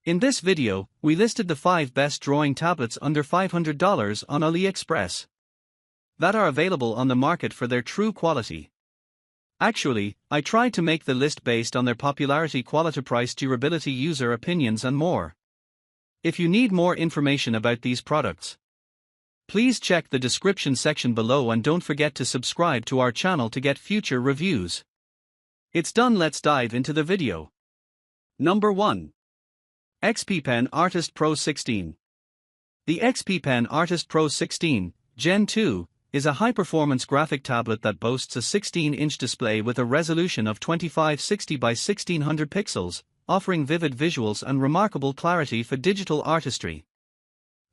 In this video, we listed the 5 best drawing tablets under $500 on AliExpress that are available on the market for their true quality. Actually, I tried to make the list based on their popularity, quality, price, durability, user opinions and more. If you need more information about these products, please check the description section below and don't forget to subscribe to our channel to get future reviews. It's done, let's dive into the video. Number 1. XPPen Artist Pro 16. The XPPen Artist Pro 16, Gen 2, is a high-performance graphic tablet that boasts a 16-inch display with a resolution of 2560 by 1600 pixels, offering vivid visuals and remarkable clarity for digital artistry.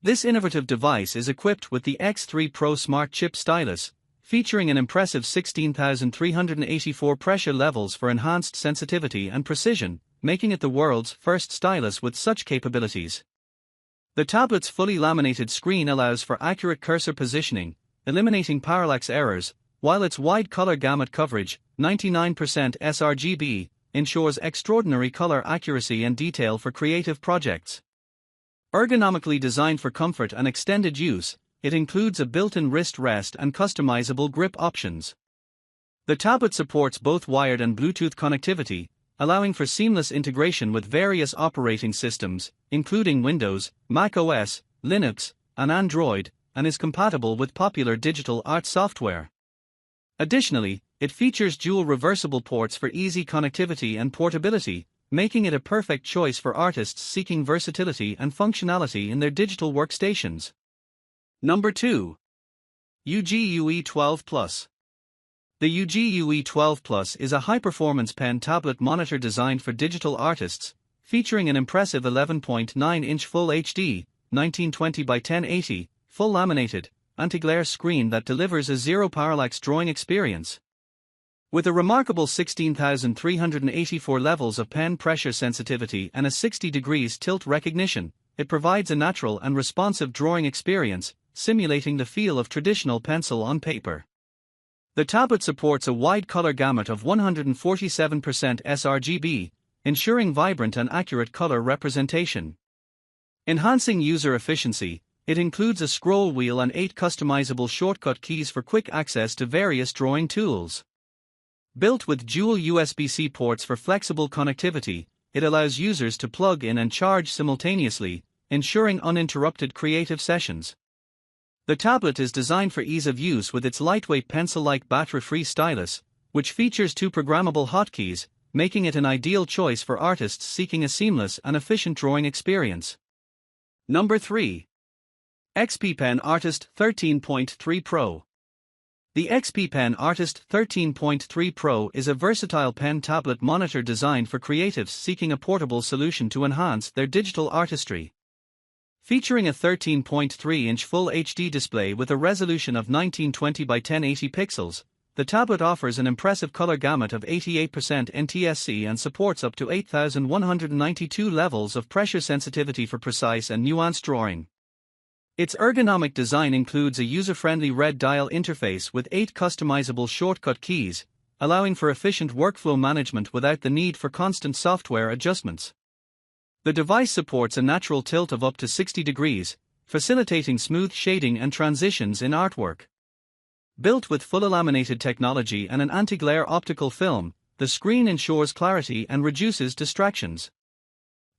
This innovative device is equipped with the X3 Pro Smart Chip Stylus, featuring an impressive 16,384 pressure levels for enhanced sensitivity and precision, making it the world's first stylus with such capabilities. The tablet's fully laminated screen allows for accurate cursor positioning, eliminating parallax errors, while its wide color gamut coverage, 99% sRGB, ensures extraordinary color accuracy and detail for creative projects. Ergonomically designed for comfort and extended use, it includes a built-in wrist rest and customizable grip options. The tablet supports both wired and Bluetooth connectivity, allowing for seamless integration with various operating systems, including Windows, Mac OS, Linux, and Android, and is compatible with popular digital art software. Additionally, it features dual reversible ports for easy connectivity and portability, making it a perfect choice for artists seeking versatility and functionality in their digital workstations. Number 2. Ugee UE12 Plus. The Ugee UE12 Plus is a high-performance pen tablet monitor designed for digital artists, featuring an impressive 11.9-inch Full HD, 1920 by 1080, full laminated, anti-glare screen that delivers a zero-parallax drawing experience. With a remarkable 16,384 levels of pen pressure sensitivity and a 60 degrees tilt recognition, it provides a natural and responsive drawing experience, simulating the feel of traditional pencil on paper. The tablet supports a wide color gamut of 147% sRGB, ensuring vibrant and accurate color representation. Enhancing user efficiency, it includes a scroll wheel and 8 customizable shortcut keys for quick access to various drawing tools. Built with dual USB-C ports for flexible connectivity, it allows users to plug in and charge simultaneously, ensuring uninterrupted creative sessions. The tablet is designed for ease of use with its lightweight pencil-like battery-free stylus, which features 2 programmable hotkeys, making it an ideal choice for artists seeking a seamless and efficient drawing experience. Number 3. XPPen Artist 13.3 Pro. The XPPen Artist 13.3 Pro is a versatile pen tablet monitor designed for creatives seeking a portable solution to enhance their digital artistry. Featuring a 13.3-inch Full HD display with a resolution of 1920 by 1080 pixels, the tablet offers an impressive color gamut of 88% NTSC and supports up to 8,192 levels of pressure sensitivity for precise and nuanced drawing. Its ergonomic design includes a user-friendly red dial interface with 8 customizable shortcut keys, allowing for efficient workflow management without the need for constant software adjustments. The device supports a natural tilt of up to 60 degrees, facilitating smooth shading and transitions in artwork. Built with fully laminated technology and an anti-glare optical film, the screen ensures clarity and reduces distractions.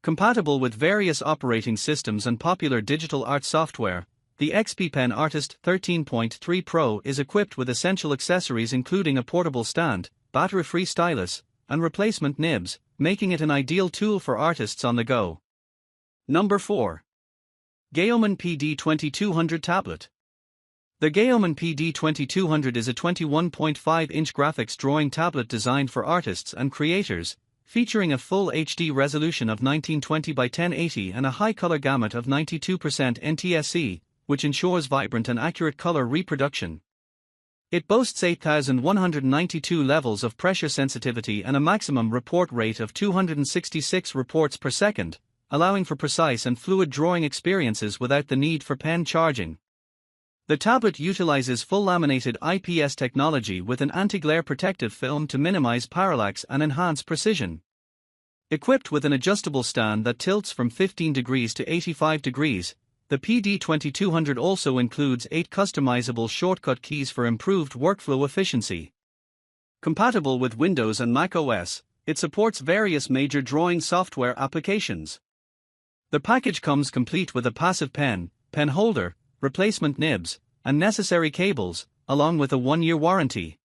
Compatible with various operating systems and popular digital art software, the XPPen Artist 13.3 Pro is equipped with essential accessories including a portable stand, battery-free stylus, and replacement nibs, making it an ideal tool for artists on the go. Number 4. GAOMON PD2200 Tablet. The GAOMON PD2200 is a 21.5-inch graphics drawing tablet designed for artists and creators, featuring a Full HD resolution of 1920 by 1080 and a high color gamut of 92% NTSC, which ensures vibrant and accurate color reproduction. It boasts 8,192 levels of pressure sensitivity and a maximum report rate of 266 reports per second, allowing for precise and fluid drawing experiences without the need for pen charging. The tablet utilizes full laminated IPS technology with an anti-glare protective film to minimize parallax and enhance precision. Equipped with an adjustable stand that tilts from 15 degrees to 85 degrees, the PD2200 also includes 8 customizable shortcut keys for improved workflow efficiency. Compatible with Windows and Mac OS, it supports various major drawing software applications. The package comes complete with a passive pen, pen holder, replacement nibs, and necessary cables, along with a 1-year warranty.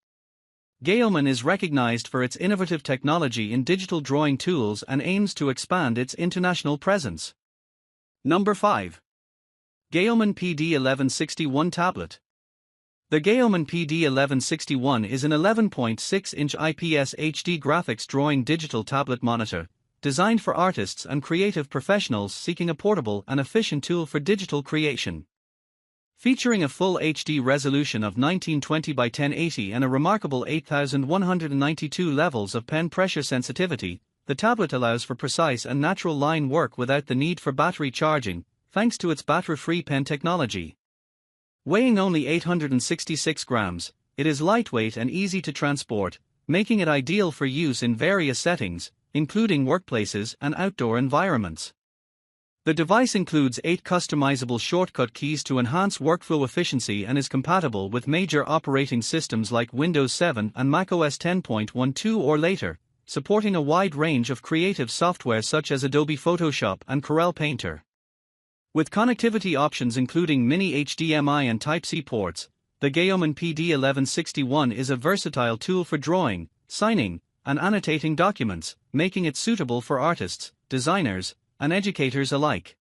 GAOMON is recognized for its innovative technology in digital drawing tools and aims to expand its international presence. Number 5. GAOMON PD1161 Tablet. The GAOMON PD1161 is an 11.6-inch IPS HD graphics drawing digital tablet monitor, designed for artists and creative professionals seeking a portable and efficient tool for digital creation. Featuring a full HD resolution of 1920 by 1080 and a remarkable 8192 levels of pen pressure sensitivity, the tablet allows for precise and natural line work without the need for battery charging, thanks to its battery-free pen technology. Weighing only 866 grams, it is lightweight and easy to transport, making it ideal for use in various settings, including workplaces and outdoor environments. The device includes 8 customizable shortcut keys to enhance workflow efficiency and is compatible with major operating systems like Windows 7 and macOS 10.12 or later, supporting a wide range of creative software such as Adobe Photoshop and Corel Painter. With connectivity options including mini HDMI and Type-C ports, the GAOMON PD1161 is a versatile tool for drawing, signing, and annotating documents, making it suitable for artists, designers, and educators alike.